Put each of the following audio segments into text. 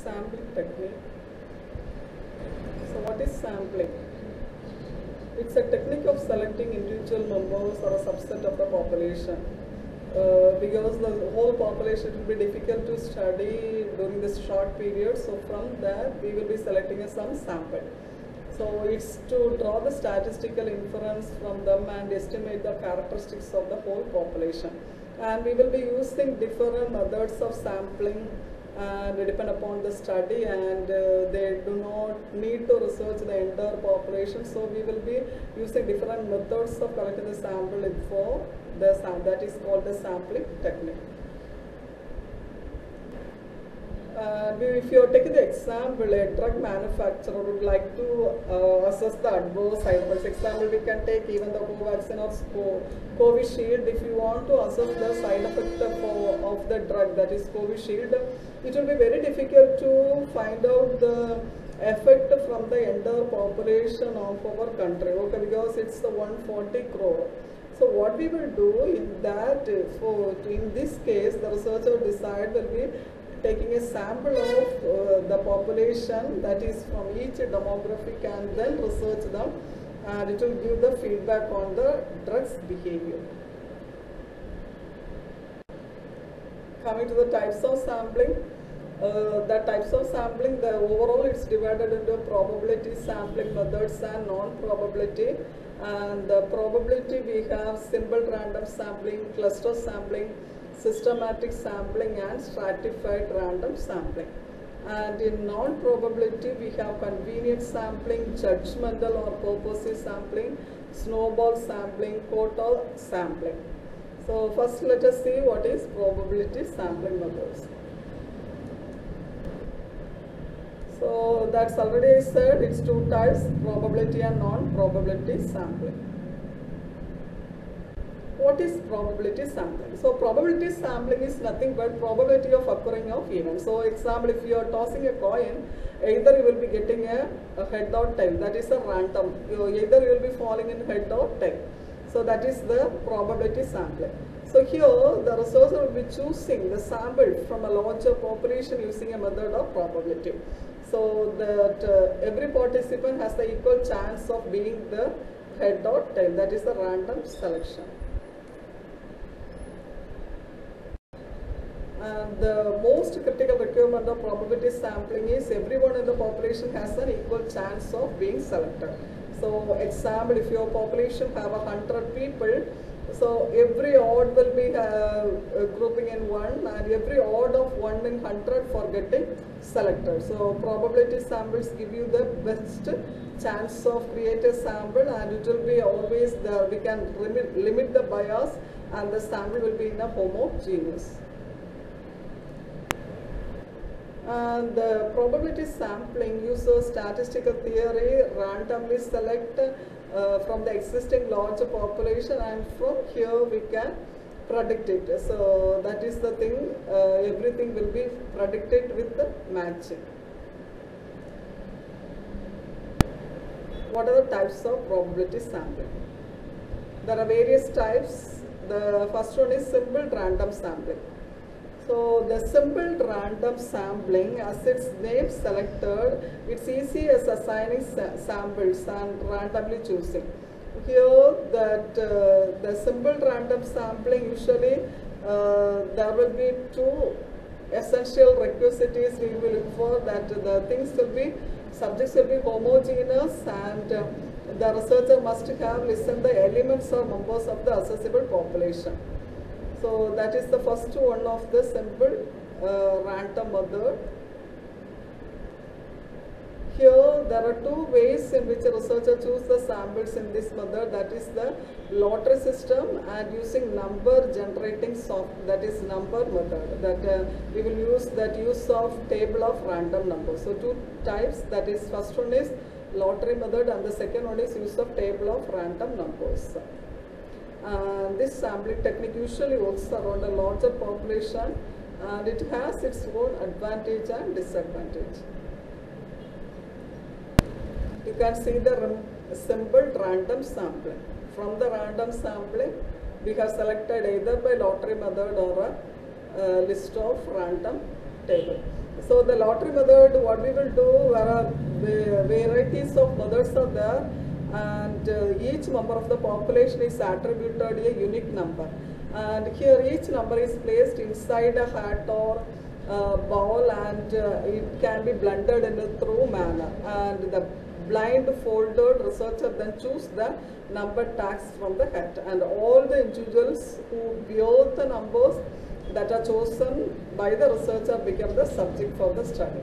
Sampling technique. So what is sampling? It's a technique of selecting individual members or a subset of the population. Because the whole population will be difficult to study during this short period, so from that we will be selecting some sample. So it's to draw the statistical inference from them and estimate the characteristics of the whole population. And we will be using different methods of sampling and depend upon the study, and they do not need to research the entire population. So we will be using different methods of collecting the sample for the that is called the sampling technique. If you take the example, a drug manufacturer would like to assess the adverse side effects. Example, we can take even the Covaxin or Covishield. If you want to assess the side effect of the drug, that is Covishield, it will be very difficult to find out the effect from the entire population of our country, okay, because it's the 140 crore. So what we will do in that, in this case, the researcher will decide will be taking a sample of the population, that is from each demographic, and then research them, and it will give the feedback on the drug's behavior. Coming to the types of sampling, the types of sampling, the overall it's divided into probability sampling methods and non-probability. And the probability we have simple random sampling, cluster sampling, systematic sampling, and stratified random sampling. And in non-probability we have convenient sampling, judgmental or purposive sampling, snowball sampling, quota sampling. So first let us see what is probability sampling methods. So that's already said, it's two types, probability and non-probability sampling. What is probability sampling? So probability sampling is nothing but probability of occurring of events. So example, if you are tossing a coin, either you will be getting a head or tail, that is a random. Either you will be falling in head or tail. So that is the probability sampling. So here the researcher will be choosing the sample from a larger population using a method of probability. So that every participant has the equal chance of being the head or tail, that is the random selection. And the most critical requirement of probability sampling is everyone in the population has an equal chance of being selected. So example, if your population have 100 people, so every odd will be grouping in 1, and every odd of 1 in 100 for getting selected. So probability samples give you the best chance of create a sample, and it will be always there. We can limit the bias, and the sample will be in a homogeneous. And the probability sampling uses statistical theory, randomly select from the existing larger population, and from here we can predict it. So that is the thing, everything will be predicted with the matching. What are the types of probability sampling? There are various types. The first one is simple random sampling. So the simple random sampling, as its name selected, it's easy as assigning samples and randomly choosing. Here that the simple random sampling, usually there will be two essential requisites we will look for, that the things will be, subjects will be homogeneous, and the researcher must have listed the elements or members of the accessible population. So that is the first one of the simple random method. Here there are two ways in which a researcher chooses the samples in this method, that is the lottery system and using number generating software, that is number method, that we will use that use of table of random numbers. So two types, that is first one is lottery method and the second one is use of table of random numbers. This sampling technique usually works around a larger population, and it has its own advantage and disadvantage. You can see the simple random sampling. From the random sampling, we have selected either by lottery method or a list of random table. So the lottery method, what we will do, there are varieties of methods are there, and each member of the population is attributed a unique number. And here each number is placed inside a hat or bowl, and it can be blended in a through manner. And the blindfolded researcher then choose the number tags from the hat, and all the individuals who bear the numbers that are chosen by the researcher become the subject for the study.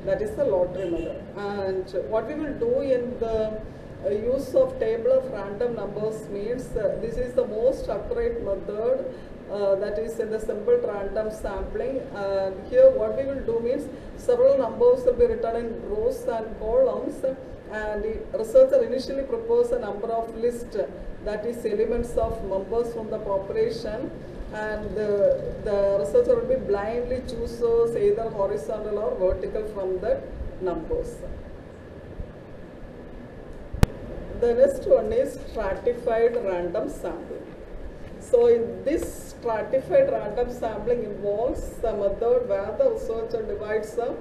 That is the lottery method. And what we will do in the use of table of random numbers means this is the most accurate method, that is in the simple random sampling. And here what we will do means several numbers will be written in rows and columns, and the researcher initially proposes a number of list, that is elements of members from the population, and the researcher will be blindly chooses either horizontal or vertical from the numbers. The next one is stratified random sampling. So in this stratified random sampling involves a method where the researcher divides a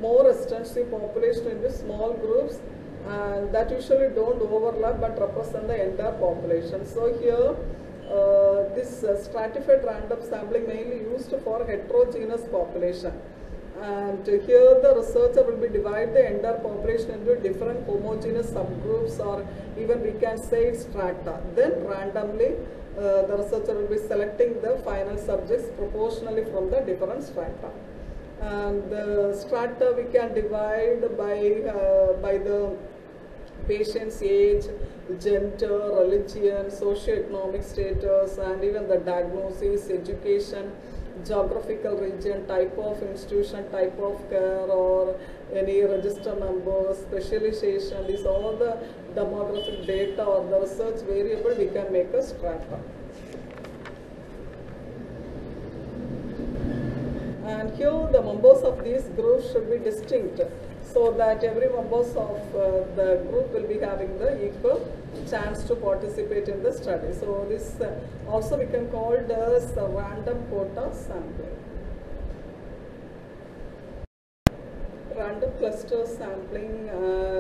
more extensive population into small groups, and that usually don't overlap but represent the entire population. So here this stratified random sampling mainly used for heterogeneous population, and here the researcher will be divide the entire population into different homogeneous subgroups, or even we can say strata. Then randomly the researcher will be selecting the final subjects proportionally from the different strata. And the strata we can divide by the patient's age, gender, religion, socio-economic status, and even the diagnosis, education, geographical region, type of institution, type of care, or any register number, specialization. These all the demographic data or the research variable we can make a strata. And here the members of these groups should be distinct, so that every members of the group will be having the equal chance to participate in the study. So this also we can call it as random quota sampling. Random cluster sampling,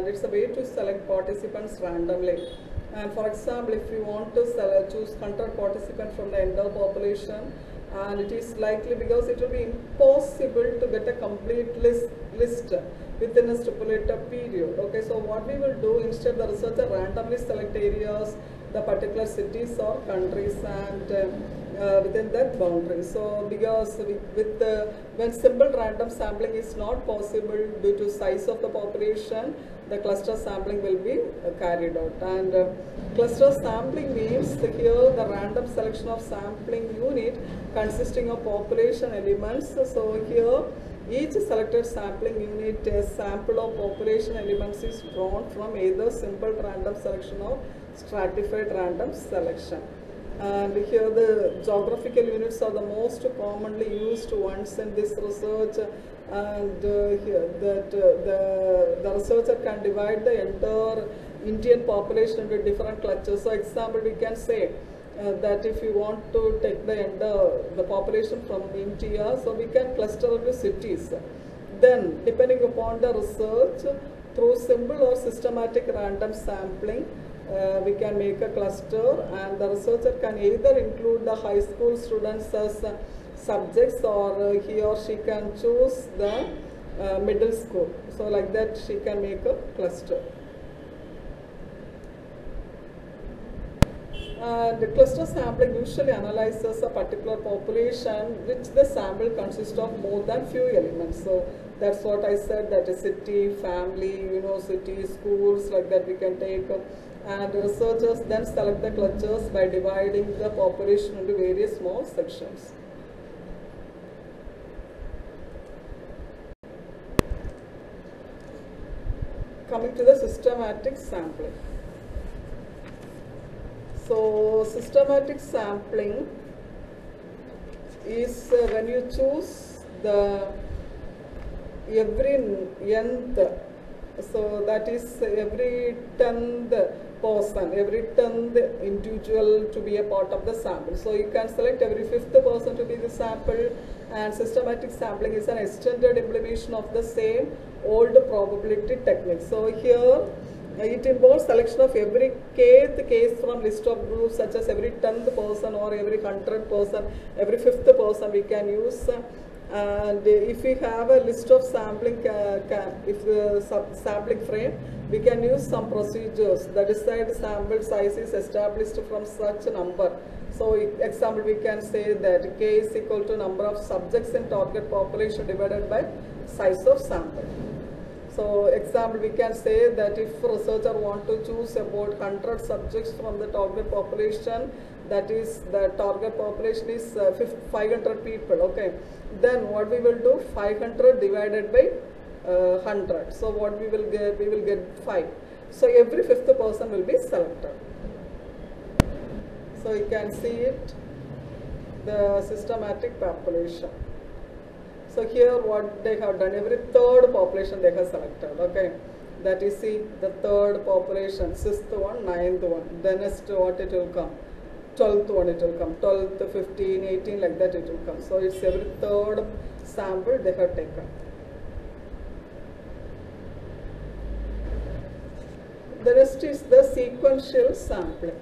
it's a way to select participants randomly. And for example, if you want to choose 100 participants from the entire population, and it is likely, because it will be impossible to get a complete list within a stipulated period. Okay, so what we will do, instead the researcher randomly select areas, the particular cities or countries, and within that boundary. So because when simple random sampling is not possible due to size of the population, the cluster sampling will be carried out. And cluster sampling means here the random selection of sampling unit consisting of population elements. So here each selected sampling unit, a sample of population elements, is drawn from either simple random selection or stratified random selection. And here the geographical units are the most commonly used ones in this research, and here that the researcher can divide the entire Indian population into different clusters. So example, we can say that if you want to take the population from India, so we can cluster into cities. Then depending upon the research, through simple or systematic random sampling, we can make a cluster, and the researcher can either include the high school students as subjects, or he or she can choose the middle school. So like that she can make a cluster. And the cluster sampling usually analyzes a particular population which the sample consists of more than few elements. So that's what I said, that a city, family, university, schools, like that we can take. And researchers then select the clusters by dividing the population into various small sections. Coming to the systematic sampling. So systematic sampling is when you choose the every nth, so that is every 10th person, every 10th individual to be a part of the sample. So you can select every 5th person to be the sample, and systematic sampling is an extended implementation of the same old probability technique. So here it involves selection of every kth case from list of groups, such as every 10th person or every 100th person, every 5th person we can use. And if we have a list of sampling, if the sampling frame, we can use some procedures. The desired sample size is established from such a number. So, example, we can say that K is equal to number of subjects in target population divided by size of sample. So, example, we can say that if researcher want to choose about 100 subjects from the target population, that is the target population is 500 people, okay. Then what we will do, 500 divided by 100. So what we will get 5. So every 5th person will be selected. So you can see it, the systematic population. So here what they have done, every 3rd population they have selected, okay. That is, see, the 3rd population, 6th one, 9th one, then next what it will come, 12th one it will come, 12th, 15, 18, like that it will come. So it's every 3rd sample they have taken. The rest is the sequential sampling.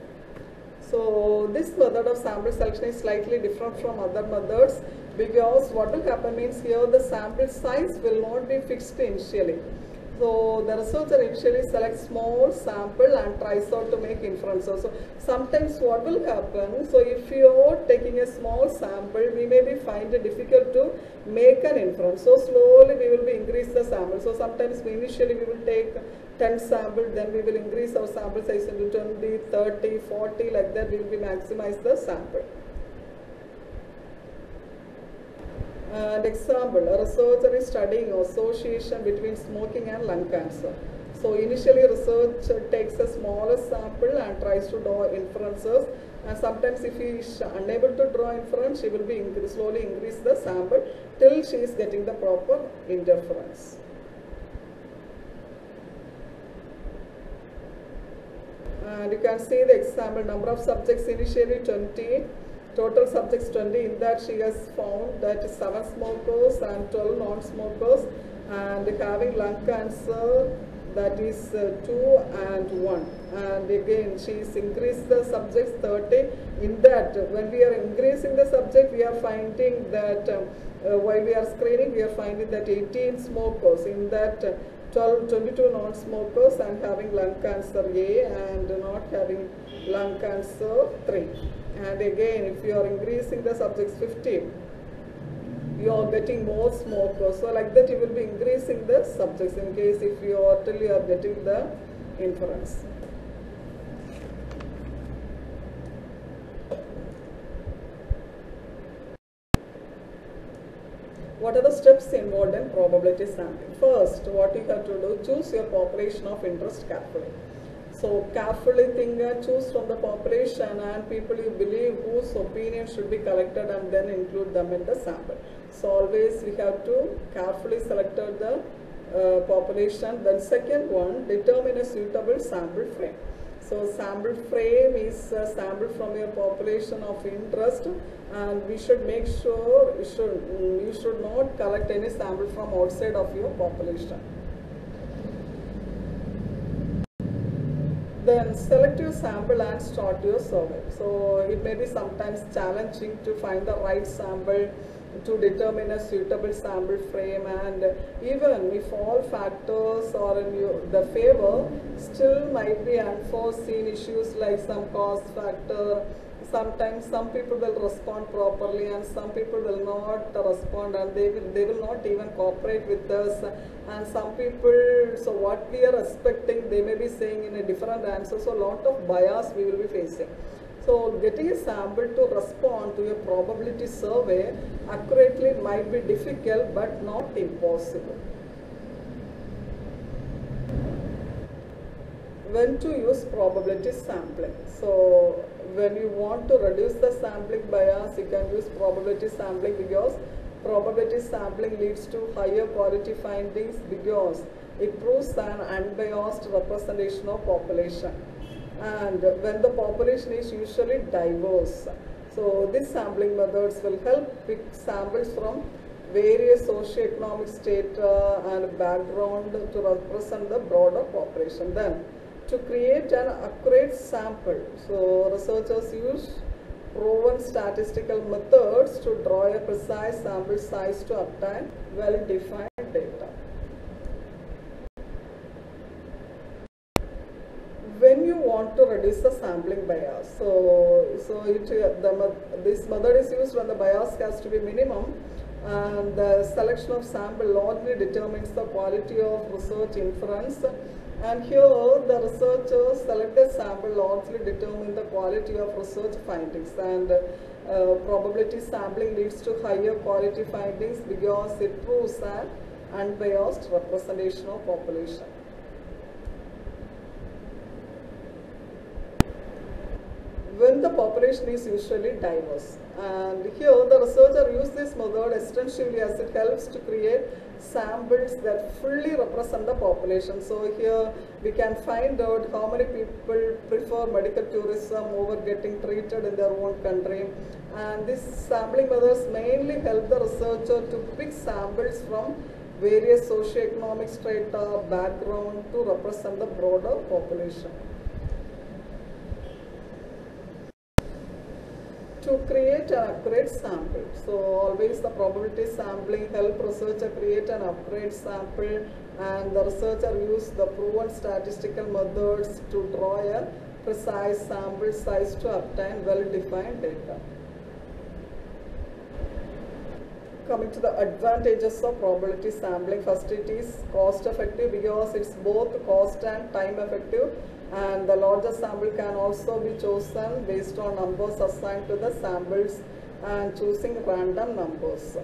So this method of sample selection is slightly different from other methods, because what will happen means here the sample size will not be fixed initially. So the researcher initially selects small sample and tries out to make inferences. So sometimes what will happen, so if you are taking a small sample, we may be find it difficult to make an inference. So slowly we will be increase the sample. So sometimes initially we will take 10 samples, then we will increase our sample size into 20, 30, 40, like that we will be maximize the sample. And example, a researcher is studying association between smoking and lung cancer. So initially research takes a smaller sample and tries to draw inferences, and sometimes if he is unable to draw inference, she will be slowly increase the sample till she is getting the proper interference. And you can see the example, number of subjects initially 20, total subjects 20. In that she has found that 7 smokers and 12 non-smokers, and having lung cancer, that is 2 and 1. And again she is increased the subjects 30. In that, when we are increasing the subject, we are finding that while we are screening, we are finding that 18 smokers, in that 22 non-smokers and having lung cancer A, and not having lung cancer 3. And again, if you are increasing the subjects 50, you are getting more smokers. So like that you will be increasing the subjects in case if you are till you are getting the inference. What are the steps involved in probability sampling? First, what you have to do, choose your population of interest carefully. So carefully choose from the population and people you believe whose opinion should be collected, and then include them in the sample. So always we have to carefully select the population. Then second one, determine a suitable sample frame. So sample frame is a sample from your population of interest, and we should make sure you should not collect any sample from outside of your population. Then select your sample and start your survey. So it may be sometimes challenging to find the right sample to determine a suitable sample frame, and even if all factors are in the favor, still might be unforeseen issues like some cost factor. Sometimes some people will respond properly and some people will not respond, and they will not even cooperate with us. And some people, so what we are expecting, they may be saying in a different answer. So a lot of bias we will be facing. So getting a sample to respond to a probability survey accurately might be difficult but not impossible. When to use probability sampling? So when you want to reduce the sampling bias, you can use probability sampling, because probability sampling leads to higher quality findings because it proves an unbiased representation of population. And when the population is usually diverse, So these sampling methods will help pick samples from various socio-economic strata and background to represent the broader population. Then, to create an accurate sample, so researchers use proven statistical methods to draw a precise sample size to obtain well-defined data. When you want to reduce the sampling bias, this method is used when the bias has to be minimum, and the selection of sample largely determines the quality of research inference. And here the researchers selected sample largely determine the quality of research findings, and probability sampling leads to higher quality findings because it proves an unbiased representation of population. When the population is usually diverse, and here the researcher uses this method extensively as it helps to create samples that fully represent the population. So here we can find out how many people prefer medical tourism over getting treated in their own country, and these sampling methods mainly help the researcher to pick samples from various socio-economic strata background to represent the broader population. To create an accurate sample, so always the probability sampling help researcher create an accurate sample, and the researcher use the proven statistical methods to draw a precise sample size to obtain well-defined data. Coming to the advantages of probability sampling, first it is cost effective because it's both cost and time effective, and the larger sample can also be chosen based on numbers assigned to the samples and choosing random numbers.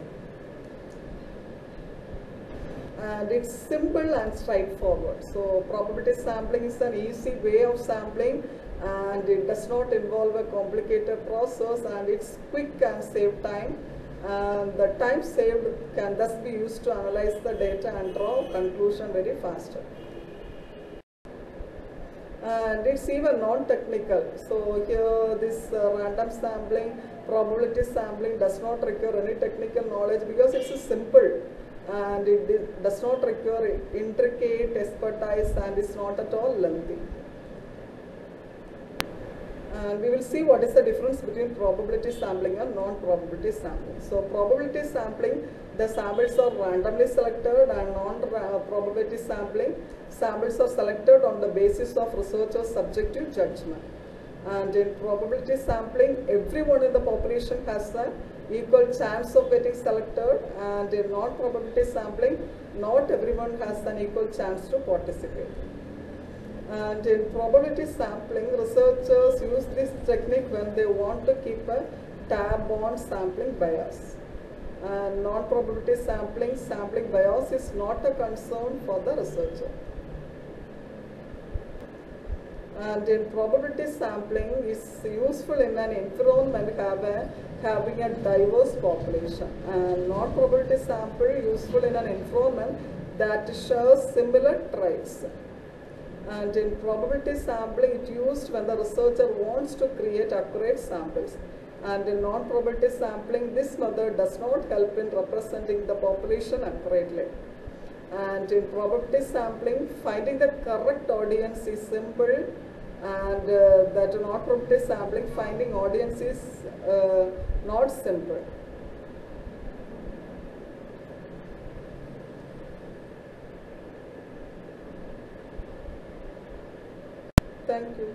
And it's simple and straightforward. So probability sampling is an easy way of sampling, and it does not involve a complicated process, and it's quick and save time. And the time saved can thus be used to analyze the data and draw conclusion very faster. And it's even non-technical. So here this random sampling, probability sampling does not require any technical knowledge because it's simple, and it does not require intricate expertise, and is not at all lengthy. And we will see what is the difference between probability sampling and non-probability sampling. So probability sampling, the samples are randomly selected, and non-probability sampling, samples are selected on the basis of researchers' subjective judgment. And in probability sampling, everyone in the population has an equal chance of getting selected, and in non-probability sampling, not everyone has an equal chance to participate. And in probability sampling, researchers use this technique when they want to keep a tab on sampling bias. And non-probability sampling, sampling bias is not a concern for the researcher. And in probability sampling is useful in an environment having a diverse population, and non-probability sample useful in an environment that shares similar traits. And in probability sampling, it used when the researcher wants to create accurate samples. And in non-probability sampling, this method does not help in representing the population accurately. And in probability sampling, finding the correct audience is simple, and that in non-probability sampling, finding audience is not simple. Thank you.